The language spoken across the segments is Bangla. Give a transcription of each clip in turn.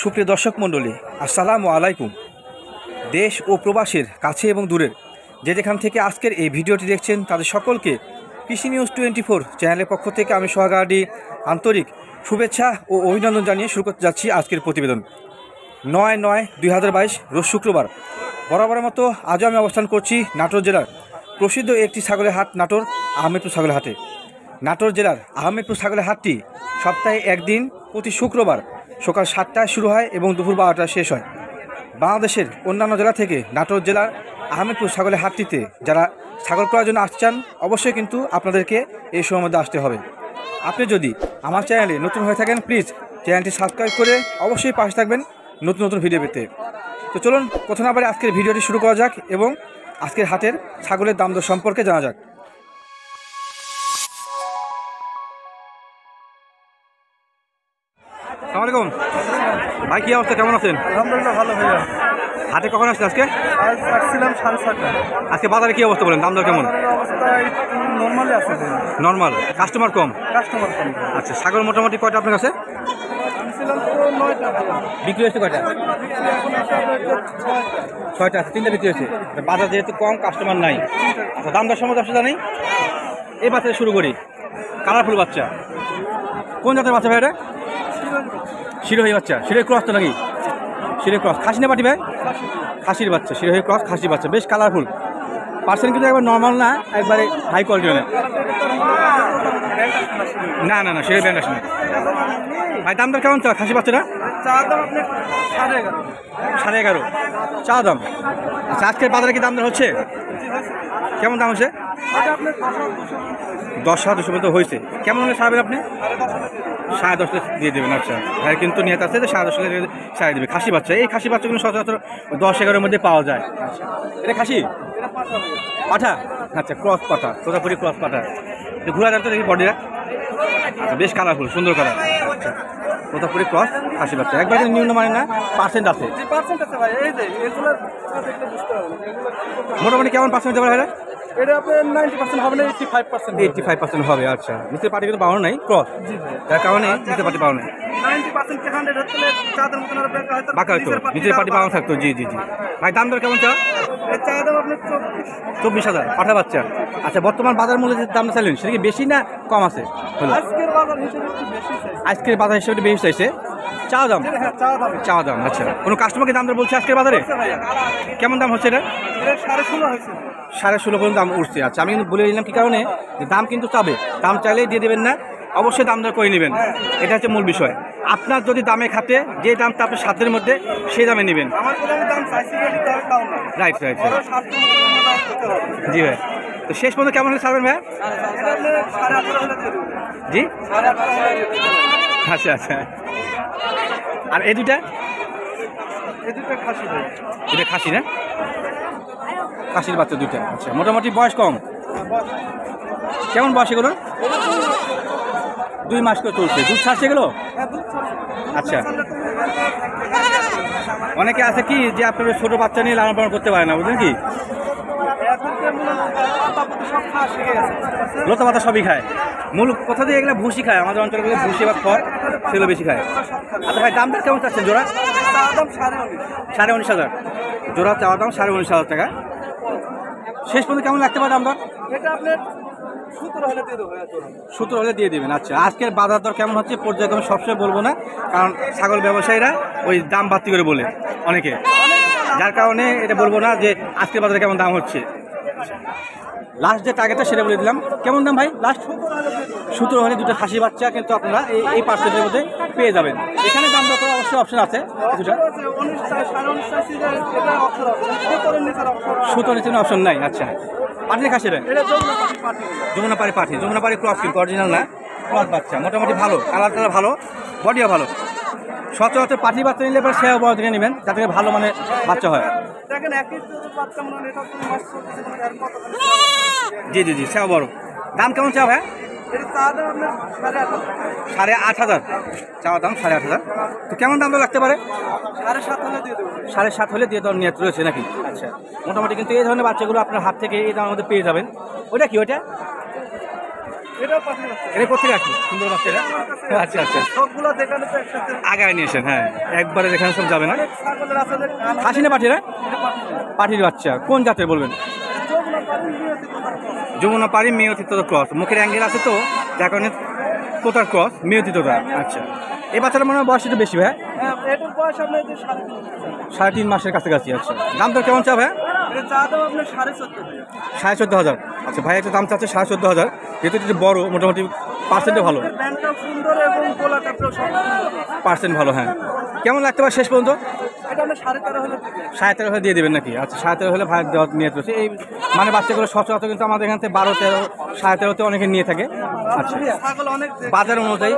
সুপ্রিয় দর্শক মণ্ডলী, আসসালামু আলাইকুম। দেশ ও প্রবাসের কাছে এবং দূরের যে যেখান থেকে আজকের এই ভিডিওটি দেখছেন তাদের সকলকে কৃষি নিউজ 24 চ্যানেলের পক্ষ থেকে আমি সোহাগাড়ি আন্তরিক শুভেচ্ছা ও অভিনন্দন জানিয়ে শুরু করতে যাচ্ছি আজকের প্রতিবেদন। 9/9/2022 রোজ শুক্রবার বরাবরের মতো আজও আমি অবস্থান করছি নাটোর জেলার প্রসিদ্ধ একটি ছাগলের হাট নাটোর আহমেদপুর ছাগলের হাটে। নাটোর জেলার আহমেদপুর ছাগলের হাটটি সপ্তাহে একদিন প্রতি শুক্রবার সকাল 7টায় শুরু হয় এবং দুপুর 12টায় শেষ হয়। বাংলাদেশের অন্যান্য জেলা থেকে নাটোর জেলার আহমেদপুর ছাগলের হাটটিতে যারা ছাগল ক্রয়ের জন্য আসতে চান অবশ্যই কিন্তু আপনাদেরকে এই সময়ের মধ্যে আসতে হবে। আপনি যদি আমার চ্যানেলে নতুন হয়ে থাকেন প্লিজ চ্যানেলটি সাবস্ক্রাইব করে অবশ্যই পাশে থাকবেন নতুন নতুন ভিডিও পেতে। তো চলুন কথা না বলে আজকের ভিডিওটি শুরু করা যাক এবং আজকের হাটের ছাগলের দাম দর সম্পর্কে জানা যাক। আসসালামু আলাইকুম ভাই, কি অবস্থা, কেমন আছেন? আলহামদুলিল্লাহ ভালো ভাইয়া। হাটে কখন আসছেন আজকে? আজ আসছিলাম 7:30। আজকে বাজারে কি অবস্থা বলেন, দাম দর কেমন? অবস্থা একটু নর্মালি আছে ভাইয়া। নর্মাল, কাস্টমার কম। কাস্টমার কম। আচ্ছা, ছাগল মোটামুটি কয়টা আপনার কাছে আনছিলাম তো 9টা ভাইয়া। বিক্রি হয়েছে? কয়টা? 6টা আছে, 3টা বিক্রি হয়েছে। বাজার যেহেতু কম, কাস্টমার নাই। আচ্ছা, দাম দর সম্বন্ধে অসুবিধা নেই। এই বাচ্চাটা শুরু করি। কালারফুল বাচ্চা, কোন জাতের বাচ্চা ভাই এটা? শিরোহী বাচ্চা। শিরোহী ক্রস তো নাকি? শিরোহী ক্রস। খাসি না পাটি ভাই? খাসির বাচ্চা, শিরোহী ক্রস খাসির বাচ্চা, বেশ কালারফুল। পার্সেন্ট কিন্তু একবার নর্মাল না, একবারে হাই কোয়ালিটি না। না না না, শিরোহী ব্র্যান্ড আসে না ভাই। দাম দর কেমন চা খাসি বাচ্চাটা? চা দাম আপনি 11.5। 11.5 চা দাম। আচ্ছা, আজকের বাজারে কি দাম দর হচ্ছে? কেমন দাম হচ্ছে? এটা আপনি 10,200 মতো হয়েছে। কেমন হলে ছাড়বেন আপনি? 10.5 দিয়ে দেবেন। আচ্ছা ভাই, কিন্তু নিয়ে আসছে যে 10.5 ছাড়িয়ে দেবে। খাসি বাচ্চা, এই খাসি বাচ্চাগুলো সচরাচর 10-11 মধ্যে পাওয়া যায়। এটা খাসি পাঠা? আচ্ছা, ক্রস পাঠা, সোজাপুরি ক্রস পাঠা। ঘুরা যাচ্ছে দেখি বডিটা। আচ্ছা, বেশ কালারফুল, সুন্দর কালার। আচ্ছা, সোজাপুরি ক্রস খাসি বাচ্চা, একবার নিম্ন মানে না, পার্সেন্ট আছে। পার্সেন্ট আছে ভাই। এই যে এগুলো দেখলে বুঝতে পারবেন মোটামুটি কেমন পার্সেন্ট হতে পারে? এটা আপনার 90% হবে না, 85%। 85% হবে। আচ্ছা, নিচের পার্টি কিন্তু পাওয়া নাই ক্রস, যার কারণে নিচের পার্টি পাওয়া নাই। 90% কে 100 হচ্ছে চাঁদের মতন আর বাঁকা হয়তো নিচের পার্টি পাওয়া থাকতো। জি জি জি ভাই, দাম দর কেমন চা? এই চা দাম আপনার 24,000 পাঠা বাচ্চা। আচ্ছা, বর্তমান বাজার মূল্যে যে দামটা চাইলেন সেটা কি বেশি না কম আছে? আজকের বাজার হিসেবে একটু বেশি চাইছে। আজকের বাজার হিসেবে বেশি চাইছে। চা দাম? হ্যাঁ, চা দাম। চা দাম। আচ্ছা, কোনো কাস্টমারকে দাম দর বলছে আজকের বাজারে? কেমন দাম হচ্ছে এটা? এটা 16.5 হয়েছে। 16.5 পর্যন্ত দাম উঠছে। আচ্ছা, আমি কিন্তু বলে দিলাম কি কারণে, যে দাম কিন্তু চাবে, দাম চাইলেই দিয়ে দেবেন না, অবশ্যই দাম দর করে নেবেন। এটা হচ্ছে মূল বিষয়। আপনার যদি দামে খাটে, যে দামটা আপনার সাধ্যের মধ্যে, সেই দামে নেবেন। আমার দাম চাইছি বলে দাম না। Right right. আরো 7 দাম করতে হবে। জি ভাই, তো শেষ পর্যন্ত কেমন হলে ছাড়বেন ভাই? এটা আপনি 18.5 হলে দিয়ে দেবেন। জি 18.5 হলে দিয়ে দেবেন। আচ্ছা আচ্ছা। আর এই দুটা? এই দুটো খাসি ভাই। এটা খাসি না? খাসির বাচ্চা দুইটা। আচ্ছা, মোটামুটি বয়স কম। কেমন বয়স এগুলো? 2 মাস করে চলছে। দুধ ছাড়ছে এগুলো? আচ্ছা, অনেকে আছে কি যে আপনার ছোট বাচ্চা নিয়ে লালন পালন করতে পারে না, বুঝলেন কি? লতা পাতা সবই খায়। মূল কথা দিয়ে এগুলো ভুসি খায়, আমাদের অঞ্চলগুলো ভুসি বা খড় সেগুলো বেশি খায়। আচ্ছা ভাই, দামটা কেমন চাচ্ছেন জোড়া? দাম 19,500 জোড়া চাওয়া দাম, 19,500 টাকা। শেষ পর্যন্ত কেমন লাগতে পারে দাম দর? এটা আপনার 17 হলে দিয়ে দেবো। 17 হলে দিয়ে দেবেন। আচ্ছা, আজকের বাজার দর কেমন হচ্ছে পর্যায়ক্রমে সবসময় বলবো না, কারণ ছাগল ব্যবসায়ীরা ওই দাম বাড়তি করে বলে অনেকে, যার কারণে এটা বলবো না যে আজকের বাজারে কেমন দাম হচ্ছে। লাস্ট যে টার্গেটটা সেটা বলে দিলাম। কেমন দাম ভাই লাস্ট? 17 হলে দুটো খাসি বাচ্চা কিন্তু আপনারা এই পার্সেন্টের মধ্যে পেয়ে যাবেন। এখানে দাম দর করার অবশ্যই অপশন আছে কিছুটা। 17 নিচে অপশন নাই। আচ্ছা, পাঠিয়ে খাসি রে? যমুনা পাড়ি পাঠি, যমুনা পাড়ি ক্রস কিন্তু অরিজিনাল না, ক্রস বাচ্চা। মোটামুটি ভালো, কালারটা ভালো, বডিও ভালো। সচরাচর পাঠি বাচ্চা নিলে এবার সেও বড় থেকে নেবেন, যাতে ভালো মানে বাচ্চা হয়। জি জি জি, সেও বড়। দাম কেমন চাও ভাই? 8,500 চাওয়া দাম, 8,500। তো কেমন দাম তো লাগতে পারে? 7.5 হলে দিয়ে দেওয়ার নিয়ত রয়েছে নাকি? আচ্ছা, মোটামুটি কিন্তু এই ধরনের বাচ্চাগুলো আপনার হাত থেকে এই দামের মধ্যে পেয়ে যাবেন। ওইটা কি? ওইটা এটাও পাঠিয়ে যাচ্ছে। এটা কোথেকে আসবে সুন্দর বাচ্চা এটা? আচ্ছা আচ্ছা, সবগুলো দেখানো তো একসাথে। আগে নিয়ে এসেন, হ্যাঁ একবারে দেখানো সব যাবে না। অনেক ছাগলের আছে যে কান খাসি না পাঠিয়ে এটা পাঠিয়ে। পাঠির বাচ্চা কোন জাতের বলবেন? যমুনা পাড়ি নিয়তি তোমার কম। যমুনা পাড়ি মেয়তি তোতার ক্রস, মুখের অ্যাঙ্গেল আছে তো যার কারণে তোতার ক্রস মেয়তি তোতা। আচ্ছা, এই বাচ্চাটা মনে হয় বয়স একটু বেশি ভাই, হ্যাঁ, এটার বয়স আপনার যে 3.5 3.5 মাসের কাছাকাছি। আচ্ছা, দাম তো কেমন চা ভাই? এটা চা দাম আপনার 14.5 14,500। আচ্ছা, ভাই একটা দাম চাচ্ছে 14,500, যেহেতু একটু বড় মোটামুটি পার্সেন্টও ভালো, ব্যান্ডটাও সুন্দর এবং গোলাকারটাও সব সুন্দর। পার্সেন্ট ভালো। হ্যাঁ, কেমন লাগতে পারে শেষ পর্যন্ত? এটা আমরা 13.5 হলে দিবে। 13.5 হলে দিয়ে দেবেন নাকি? আচ্ছা, 13.5 হলে ভাই দেওয়া নিয়ে চলছে। এই মানে বাচ্চাগুলো সচরাচর কিন্তু আমাদের এখান থেকে 12, 13, 13.5-তে অনেকে নিয়ে থাকে। আচ্ছা, ছাগল অনেক দেখি। বাজার অনুযায়ী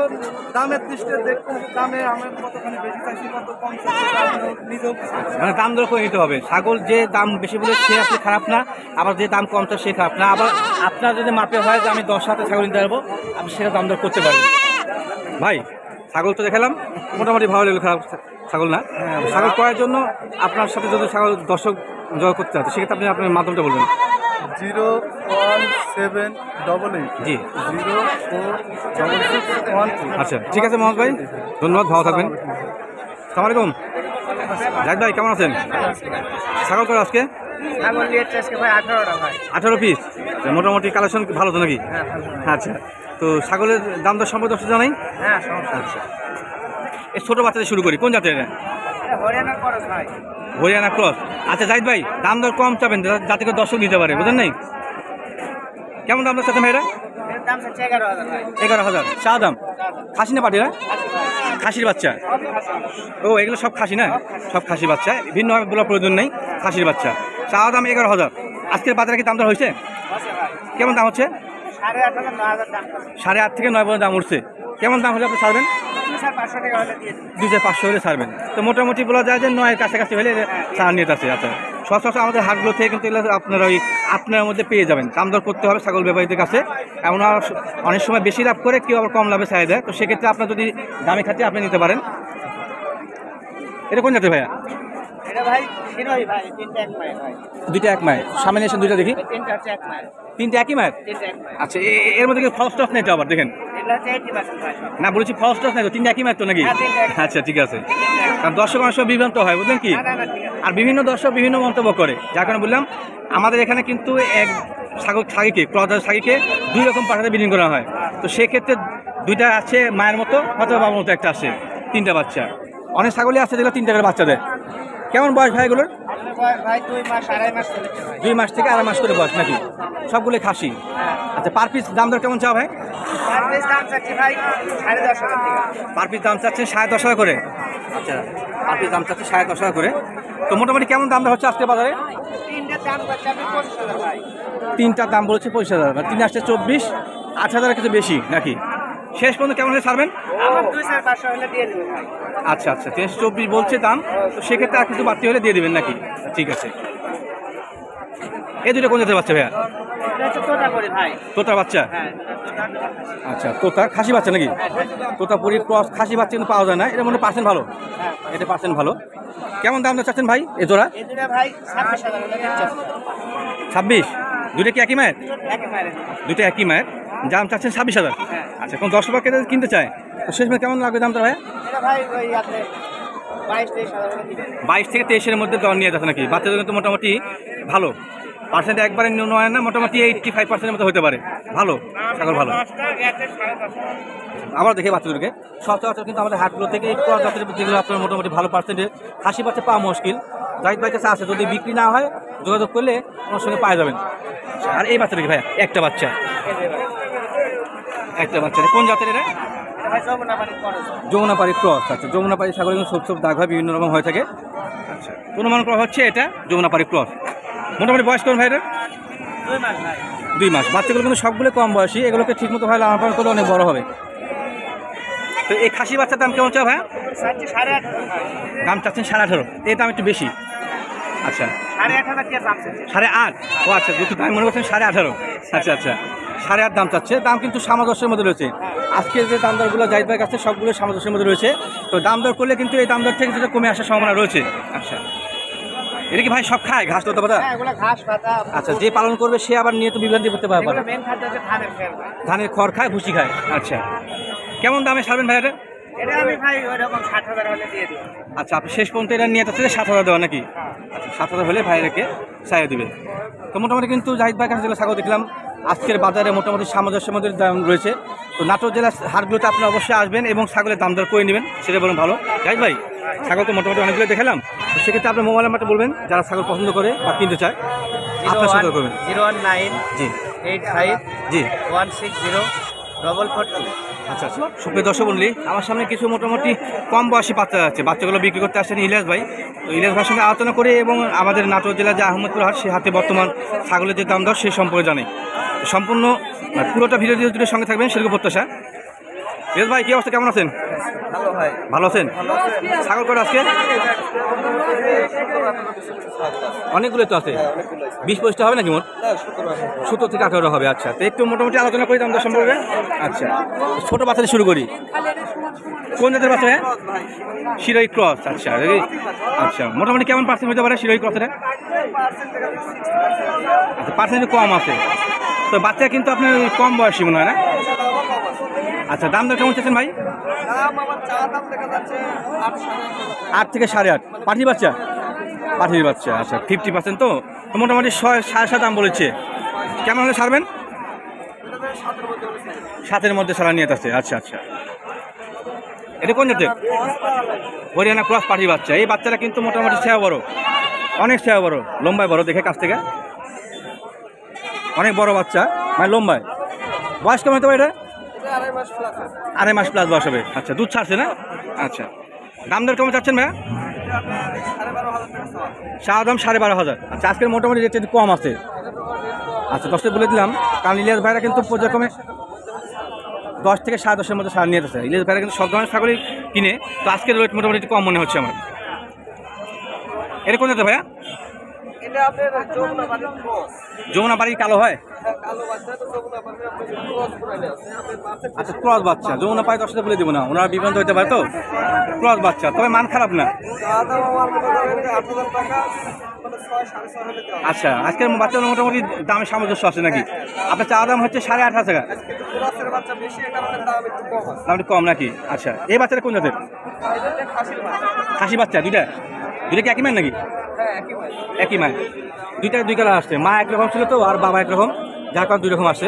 দামের দৃষ্টিতে দেখতে দামে আমার কতখানি বেশি চাইছি কত কম চাইছি তা আমি নিজেও বুঝতে পারি না। মানে দাম দর করে নিতে হবে। ছাগল যে দাম বেশি বলে সে আসলে খারাপ না, আবার যে দাম কম চায় সে খারাপ না। আবার আপনার যদি মাপে হয় যে আমি 10 হাতে ছাগল নিতে পারবো, আপনি সেটা দাম দর করতে পারবেন। ভাই ছাগল তো দেখালাম, মোটামুটি ভালো লাগলো, খারাপ ছাগল না। ছাগল করার জন্য আপনার সাথে যদি ছাগল দর্শক জয় করতে চাচ্ছে সেক্ষেত্রে আপনি আপনার মাধ্যমটা বলবেন। 01788 জি, 046612। আচ্ছা ঠিক আছে মোহাম্মদ ভাই, ধন্যবাদ, ভালো থাকবেন। আসসালামু আলাইকুম। জাহিদ ভাই কেমন আছেন? ছাগল করে আজকে ছাগল নিয়েছে আজকে ভাই 18টা ভাই। 18 পিস। মোটামুটি কালেকশন ভালো তো নাকি? আচ্ছা, তো ছাগলের দাম দর সম্পর্কে দর্শক জানাই। হ্যাঁ সমস্যা। আচ্ছা, এই ছোটো বাচ্চাদের শুরু করি, কোন জাতের এটা? হরিয়ানার খরচ ভাই। হরিয়ানা ক্রস। আচ্ছা জাহিদ ভাই, দাম দর কম চাবেন যাতে করে দর্শক নিতে পারে, বুঝলেন নাই? কেমন দাম দর চাচ্ছেন ভাই এটা? এর দাম হচ্ছে 11,000 ভাই। 11,000 চা দাম। খাসি না পাটিরা? খাসির বাচ্চা। ও এগুলো সব খাসি না? সব খাসি বাচ্চা, ভিন্নভাবে বলার প্রয়োজন নেই, খাসির বাচ্চা। চা দাম 11,000। আজকের বাজারে কি দাম দর হয়েছে? কেমন দাম হচ্ছে? 8,500 9,000 দাম আছে। 8.5 থেকে 9 পর্যন্ত দাম উঠছে। কেমন দাম হলে আপনি ছাড়বেন? 2,500 টাকা হলে দিয়ে দিন। 2,500 হলে ছাড়বেন। তো মোটামুটি বলা যায় যে 9-এর কাছাকাছি হলে ছাড় নিয়ে আছে। আচ্ছা, সচরাচর আমাদের হাটগুলো থেকে কিন্তু এগুলো আপনারা ওই আপনার মধ্যে পেয়ে যাবেন। দাম দর করতে হবে ছাগল ব্যাপারীদের কাছে। এমন অনেক সময় বেশি লাভ করে, কেউ আবার কম লাভে ছাড়ে দেয়। তো সেক্ষেত্রে আপনার যদি দামে খাতে আপনি নিতে পারেন। এটা কোন জাতের ভাইয়া? এটা ভাই শিরোই ভাই, তিনটা এক মায়ের ভাই। দুইটা এক মায়ের, সামনে এসে দুইটা দেখি। তিনটা হচ্ছে এক মায়ের। তিনটা একই মায়ের? তিনটা এক মায়ের। আচ্ছা, এর মধ্যে কি ফলস টস নেই তো আবার দেখেন? এগুলো হচ্ছে 80% ভাই সব। না বলেছি ফলস টস নেই তো, তিনটা একই মায়ের তো নাকি? হ্যাঁ, তিনটা একই। আচ্ছা ঠিক আছে, কারণ দর্শক অনেক সময় বিভ্রান্ত হয়, বুঝলেন কি? না, না, ঠিক আছে। আর বিভিন্ন দর্শক বিভিন্ন মন্তব্য করে, যার কারণে বললাম আমাদের এখানে কিন্তু এক ছাগিকে ক্রস ছাগিকে 2 রকম পাঠাতে বিলীন করা হয়। তো সেক্ষেত্রে দুইটা আছে মায়ের মতো অথবা বাবার মতো, একটা আছে 3টা বাচ্চা। অনেক ছাগলই আছে যেগুলো 3টা করে বাচ্চা দেয়। কেমন বয়স ভাই এগুলোর? আপনার বয়স ভাই 2 মাস 2.5 মাস চলেছে ভাই। 2 মাস থেকে 2.5 মাস করে বয়স নাকি? সবগুলো খাসি। আচ্ছা, পার পিস দাম দর কেমন চাও ভাই? আর বেশ দাম চাচ্ছি ভাই 10,500 টাকা। পার পিস দাম চাচ্ছে 10,500 করে। আচ্ছা, পার পিস দাম চাচ্ছে 10,500 করে। তো মোটামুটি কেমন দাম দর হচ্ছে আজকে বাজারে? তিনটার দাম চাচ্ছি আমি 25,000 ভাই। 3টার দাম বলেছে 25,000, 3 আসছে 24, 8,000 কিছু বেশি নাকি? শেষ পর্যন্ত কেমন হলে ছাড়বেন? আমার 2,500 হলে দিয়ে দেবো ভাই। আচ্ছা আচ্ছা, 23-24 বলছে দাম, তো সেক্ষেত্রে আর কিছু বাড়তি হলে দিয়ে দেবেন নাকি? ঠিক আছে। এই দুটো কোন জাতের বাচ্চা ভাইয়া? এটা হচ্ছে তোতাপুরি ভাই। তোতার বাচ্চা? হ্যাঁ, আচ্ছা, তোতার খাসি বাচ্চা নাকি? তোতাপুরি ক্রস খাসি বাচ্চা কিন্তু পাওয়া যায় না, এটা মনে পার্সেন্ট ভালো, এটা পার্সেন্ট ভালো। কেমন দাম চাচ্ছেন ভাই এ জোড়া? এই দুটো ভাই 26,000 হলে দিয়ে চাচ্ছি। 26? দুটো কি একই মায়ের? একই মায়ের। দুটো একই মায়ের, দাম চাচ্ছেন 26,000। হ্যাঁ। আচ্ছা, কোন দর্শক কিনতে চায় তো শেষ মেয়ে কেমন লাগবে দামটা ভাই? এটা ভাই ওই আপনি 22-23,000 হলে দিবেন। 22 থেকে 23-এর মধ্যে দর নিয়ে যাচ্ছে নাকি? বাচ্চাদের কিন্তু মোটামুটি ভালো, পার্সেন্ট একবারে নয় না, মোটামুটি 85% মতো হতে পারে। ভালো ছাগল, ভালো। আবার দেখে বাচ্চাদেরকে সচরাচর কিন্তু আমাদের হাটগুলো থেকে একটু যেগুলো আপনার মোটামুটি ভালো পার্সেন্টে খাসি বাচ্চা পাওয়া মুশকিল। জাহিদ ভাই কাছে আছে, যদি বিক্রি না হয় যোগাযোগ করলে ওনার সঙ্গে পাওয়া যাবেন। আর এই বাচ্চা দেখি ভাই, একটা বাচ্চা, একটা বাচ্চা কোন জাতের এটা? এটা ভাই যমুনাপাড়ির খরচ। যমুনাপাড়ি ক্রস। আচ্ছা, যমুনাপাড়ি ছাগল কিন্তু সব দাগ হয়, বিভিন্ন রকম হয়ে থাকে। আচ্ছা, অনুমান করা হচ্ছে এটা যমুনাপাড়ি ক্রস। মোটামুটি বয়স কোন ভাই এটা? 2 মাস ভাই। 2 মাস। বাচ্চাগুলো কিন্তু সবগুলো কম বয়সী, এগুলোকে ঠিকমতো ভাই লালন পালন করলে অনেক বড় হবে। তো এই খাসি বাচ্চার দাম কেমন চাও ভাই? চাচ্ছি 18,500 ভাই। দাম চাচ্ছেন 18,500, এই দাম একটু বেশি। আচ্ছা, 8,500 দিয়ে দাম চাচ্ছি। 8.5? ও আচ্ছা, দুটো দাম মনে করছেন 18,500। আচ্ছা আচ্ছা, 8.5 দাম চাচ্ছে। দাম কিন্তু সামঞ্জস্যের মধ্যে রয়েছে। আজকে যে দাম দরগুলো জাহিদ ভাইয়ের কাছে সবগুলো সামঞ্জস্যের মধ্যে রয়েছে। তো দাম দর করলে কিন্তু এই দাম দর থেকে যেটা কমে আসার সম্ভাবনা রয়েছে। আচ্ছা, এটা কি ভাই সব খায় ঘাস লতা পাতা? হ্যাঁ, এগুলো ঘাস পাতা। আচ্ছা, যে পালন করবে সে আবার নিয়ে তো বিভ্রান্তি করতে পারবে। এগুলো মেন খাদ্য হচ্ছে ধানের খের ভাই। ধানের খড় খায়, ভুসি খায়। আচ্ছা, কেমন দামে ছাড়বেন ভাই এটা? এটা আমি ভাই ওই রকম 60,000 হলে দিয়ে দিই। আচ্ছা, আপনি শেষ পর্যন্ত এটা নিয়ে যাচ্ছে 7,000 দেওয়া নাকি? আচ্ছা, 7,000 হলে ভাই রেখে ছাড়িয়ে দিবে। তো মোটামুটি কিন্তু জাহিদ ভাই কাছে যেগুলো ছাগল দেখলাম আজকের বাজারে মোটামুটি সামঞ্জস্যের মধ্যে দাম রয়েছে। তো নাটোর জেলার হাটগুলোতে আপনি অবশ্যই আসবেন এবং ছাগলের দাম দর করে নেবেন, সেটা বরং ভালো। জাহিদ ভাই, ছাগল তো মোটামুটি অনেকগুলো দেখালাম, তো সেক্ষেত্রে আপনার মোবাইল নাম্বারটা বলবেন যারা ছাগল পছন্দ করে বা কিনতে চায়, আপনার সাথে করবেন। 019 জি 85 জি 160 442। আচ্ছা আচ্ছা, সুপ্রিয় দর্শক মণ্ডলী, আমার সামনে কিছু মোটামুটি কম বয়সী বাচ্চা আছে, বাচ্চাগুলো বিক্রি করতে আসছেন ইলিয়াস ভাই। তো ইলিয়াস ভাইয়ের সঙ্গে আলোচনা করে এবং আমাদের নাটোর জেলার যে আহমদপুর হাট, সে হাটে বর্তমান ছাগলের যে দাম দর সে সম্পর্কে জানে। সম্পূর্ণ পুরোটা ভিডিও জুড়ে সঙ্গে থাকবেন সেরকম প্রত্যাশা। ইলিয়াস ভাই, কি অবস্থা, কেমন আছেন? ভালো ভাই। ভালো আছেন? ছাগল করে আজকে অনেকগুলো তো আছে, 20-25টা হবে নাকি মোট? 17 থেকে 18 হবে। আচ্ছা, তো একটু মোটামুটি আলোচনা করি দাম দর সম্পর্কে। আচ্ছা, ছোট বাচ্চা দিয়ে শুরু করি। কোন জাতের বাচ্চা? শিরোই ক্রস। আচ্ছা আচ্ছা, মোটামুটি কেমন পার্সেন্ট হতে পারে শিরোই ক্রসের? আচ্ছা, পার্সেন্ট কম আছে। তো বাচ্চা কিন্তু আপনার কম বয়সী মনে হয় না? আচ্ছা, দাম দর কেমন চাচ্ছেন ভাই? দাম আমার চা দাম দেখা যাচ্ছে 8 8 থেকে 8.5। পাঠির বাচ্চা? পাঠির বাচ্চা। আচ্ছা, 50% তো মোটামুটি 6.5 দাম বলেছে। কেমন হলে ছাড়বেন? 7-এর মধ্যে ছাড়া নিয়ে আছে। আচ্ছা আচ্ছা, এটা কোন জাতের? হরিয়ানা ক্রস পাঠি বাচ্চা। এই বাচ্চাটা কিন্তু মোটামুটি ছেয়া বড়, অনেক ছেয়া বড়, লম্বায় বড়, দেখে কাছ থেকে অনেক বড় বাচ্চা, মানে লম্বায়। বয়স কেমন হতে পারে এটা? 2.5 মাস প্লাস বয়স হবে। আচ্ছা, দুধ ছাড়ছে না? আচ্ছা, দাম দর কেমন চাচ্ছেন ভাইয়া? চা দাম 12,500। আচ্ছা, আজকের মোটামুটি রেট একটু কম আছে। আচ্ছা, 10 বলে দিলাম, কারণ ইলিয়াস ভাইরা কিন্তু পর্যায়ক্রমে 10 থেকে 10.5-এর মধ্যে ছাড় নিয়ে আসছে। ইলিয়াস ভাইরা কিন্তু সব ধরনের ছাগলই কিনে, তো আজকের রেট মোটামুটি একটু কম মনে হচ্ছে আমার। এটা কোন জাতের ভাইয়া? এটা আপনার যমুনাপাড়ির ক্রস। যমুনাপাড়ি কালো হয়? কালো বাচ্চা তো যমুনাপাড়ির আপনি ক্রস করাইলে আছে। আপনি পার্সেন্ট আচ্ছা, ক্রস বাচ্চা। যমুনাপাড়ি 10 বলে দেবো না, ওনারা বিভ্রান্ত হতে পারে। তো ক্রস বাচ্চা, তবে মান খারাপ না। চা দাম আমার মনে করেন যে 8,000 টাকা, মানে 6-6.5 হলে দেওয়া। আচ্ছা, আজকের বাচ্চার মোটামুটি দামে সামঞ্জস্য আছে নাকি? আপনার চা দাম হচ্ছে 8,500 টাকা, কিন্তু ক্রসের বাচ্চা বেশি, এর কারণে দাম একটু কম আছে। দাম একটু কম নাকি? আচ্ছা, এই বাচ্চাটা কোন জাতের? এটা খাসির বাচ্চা। খাসি বাচ্চা দুইটা? দুইটা কি একই মান নাকি? হ্যাঁ, একই ভাই। একই মান। দুইটা দুই কালার আসছে, মা একরকম ছিল তো আর বাবা একরকম, যার কারণ 2 রকম আসছে।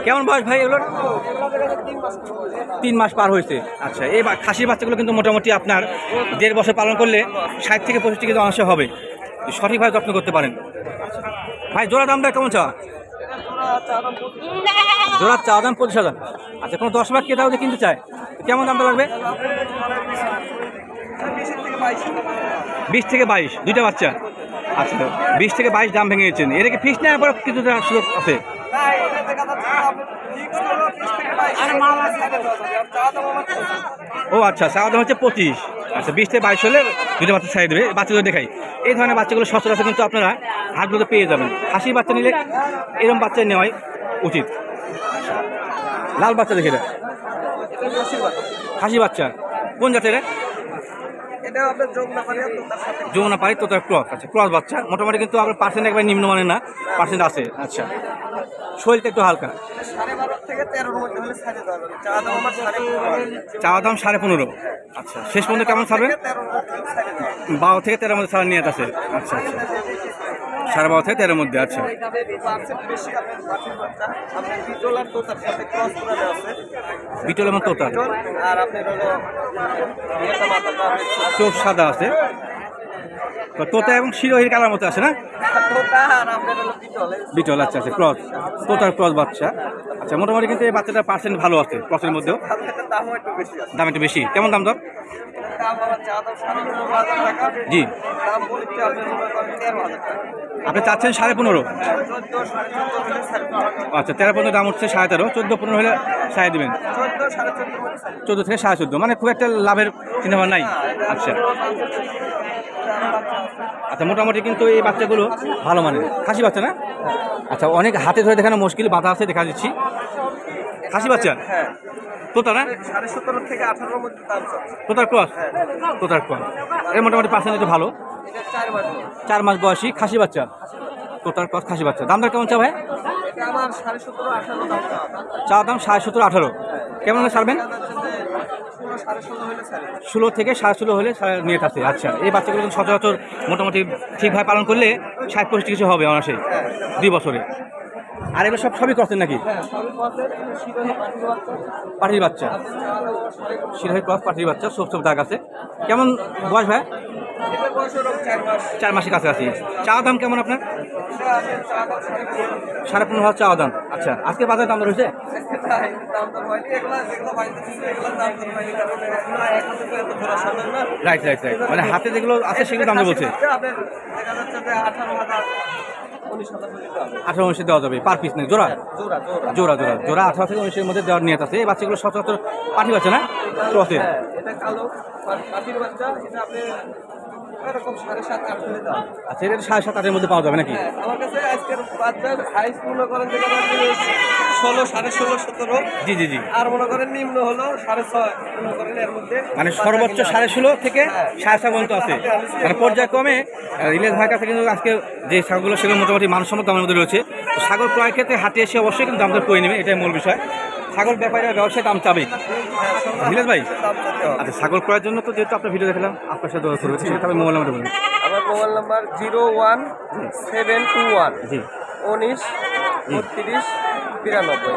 কেমন বয়স ভাই এগুলোর? এগুলো দেখা যাচ্ছে 3 মাস করে। 3 মাস পার হয়েছে। আচ্ছা, এই খাসির বাচ্চাগুলো কিন্তু মোটামুটি আপনার 1.5 বছর পালন করলে 60 থেকে 65 কেজি অংশ হবে, সঠিকভাবে যত্ন করতে পারেন। ভাই, জোড়া দামটা কেমন চাওয়া? জোড়ার চা দাম 25,000। আচ্ছা, কোনো 10 লাখ কে তাহলে কিনতে চায়, কেমন দামটা লাগবে? 20 থেকে 22, দুইটা বাচ্চা। আচ্ছা, 20 থেকে 22 দাম ভেঙে নিচ্ছেন। এর কি ফিক্স নেওয়ার পর কিছুটা সুযোগ আছে? ও আচ্ছা, চা দাম হচ্ছে 25। আচ্ছা, 20 থেকে 22 হলে দুটো বাচ্চা ছাড়িয়ে দেবে। বাচ্চাগুলো দেখাই, এই ধরনের বাচ্চাগুলো সচরাচর কিন্তু আপনারা হাটগুলোতে পেয়ে যাবেন। খাসির বাচ্চা নিলে এরকম বাচ্চা নেওয়াই উচিত। লাল বাচ্চা দেখে, এটা খাসি বাচ্চা। কোন জাতের? যমুনাপাড়ি তোতার ক্রস। আচ্ছা, ক্রস বাচ্চা। মোটামুটি কিন্তু আপনার পার্সেন্ট একবার নিম্নমানের না, পার্সেন্ট আছে। আচ্ছা, শরীরটা একটু হালকা। 12.5 থেকে 13 মধ্যে হলে ছাড়ে দেওয়া যাবে। চা দাম আমার 15.5। চাওয়া দাম 15.5। আচ্ছা, শেষ পর্যন্ত কেমন ছাড়বেন? 12 থেকে 13 মধ্যে ছাড়া নিয়ে আছে। আচ্ছা আচ্ছা, 12.5 থেকে 13 মধ্যে। আচ্ছা, বিটল এবং তোতার চোখ সাদা আছে, তোতা এবং শিরোহির কালার মতো আছে না? বিটল। আচ্ছা আচ্ছা, ক্রস, তোতার ক্রস বাচ্চা। আচ্ছা, মোটামুটি কিন্তু এই বাচ্চাটার পার্সেন্ট ভালো আছে, ক্রসের মধ্যেও দাম একটু বেশি। কেমন দাম দর? জি, আপনি চাচ্ছেন 15.5। আচ্ছা, 13-15 দাম হচ্ছে 13.5, 14-15 হলে ছাড়িয়ে দেবেন। 14 থেকে 14.5, মানে খুব একটা লাভের চিন্তাভাবনা নাই। আচ্ছা আচ্ছা, মোটামুটি কিন্তু এই বাচ্চাগুলো ভালো মানে খাসি বাচ্চা না? আচ্ছা, অনেক হাতে ধরে দেখানো মুশকিল, বাধা আছে, দেখা দিচ্ছি। খাসি বাচ্চা তোতা না? 17.5 থেকে 18 মধ্যে দাম চলছে। তোতার ক্রস, তোতার ক্রস। এর মোটামুটি পার্সেন্ট একটু ভালো। এটা 4 মাস বয়স। 4 মাস বয়সী খাসি বাচ্চা, টোটাল ক্রস খাসি বাচ্চা। দামটা কেমন চা ভাই? এটা আমার 17.5 18 দাম চাওয়া। চা দাম 17.5 18। কেমন হলে ছাড়বেন? 16 16.5 হলে ছাড়ি। 16 থেকে 16.5 হলে নিয়ে থাকছে। আচ্ছা, এই বাচ্চাগুলো কিন্তু সচরাচর মোটামুটি ঠিকভাবে পালন করলে 60-65 কিছু হবে অনায়াসে 2 বছরে। আর এগুলো সবই করছেন নাকি? হ্যাঁ, সবই পথের শিরোহী পাঠিয়ে বাচ্চা। পাটির বাচ্চা, শিরোহী ক্রস পাটির বাচ্চা, সব দাগ আছে। কেমন বয়স ভাই? এটা বয়স হলো 4 মাস। 4 মাসের কাছাকাছি। চা দাম কেমন আপনার? এটা আমি চা দাম 15.5। 15.5 চা দাম। আচ্ছা, আজকে বাজারে দাম রয়েছে? তাই দাম তো হয়নি, এগুলা যেগুলো বাইরে ছিল এগুলোর দাম তো হয়নি, কারণ এগুলো এক হাতে তো এত ধরা সম্ভব না। রাইট। মানে হাতে যেগুলো আছে সেগুলো দাম বলছে। আপনার দেখা যাচ্ছে যে 18,000 19,000 করে দিতে হবে। 18 19 দেওয়া যাবে পার পিস নেই, জোড়া জোড়া। জোড়া 18 থেকে 19 এর মধ্যে দেওয়ার নিয়ত আছে। এই বাচ্চাগুলো সচরাচর পাটি বাচ্চা না, ক্রসের। হ্যাঁ, এটা কালো পাখির বাচ্চা, এটা আপনি এরকম 7.5 8 করে দাও। আচ্ছা, এটা 7.5 8 এর মধ্যে পাওয়া যাবে নাকি? হ্যাঁ, আমার কাছে আজকের বাচ্চার হাইস্ট মনে করেন যেটা 16 16.5 17। জি। আর মনে করেন নিম্ন হলো 6.5 মনে করেন এর মধ্যে, মানে সর্বোচ্চ 16.5 থেকে 7.5 পর্যন্ত আছে। মানে পর্যায়ক্রমে ইলিয়াস ভাইয়ের কাছে কিন্তু আজকে যে ছাগলগুলো সেগুলো মোটামুটি মানসম্মত দামের মধ্যে রয়েছে। তো ছাগল ক্রয়ের ক্ষেত্রে হাটে এসে অবশ্যই কিন্তু দামটা করে নেবে, এটাই মূল বিষয়। ছাগল ব্যাপারীরা ব্যবসায় দাম চাবেই। ইলিয়াস ভাই, দাম চাইতে হবে। আচ্ছা, ছাগল ক্রয়ের জন্য তো যেহেতু আপনার ভিডিও দেখলাম, আপনার সাথে যোগাযোগ করবে, সেটা আমি মোবাইল নাম্বার বলুন। আমার মোবাইল নাম্বার 01721 জি 19 32 92।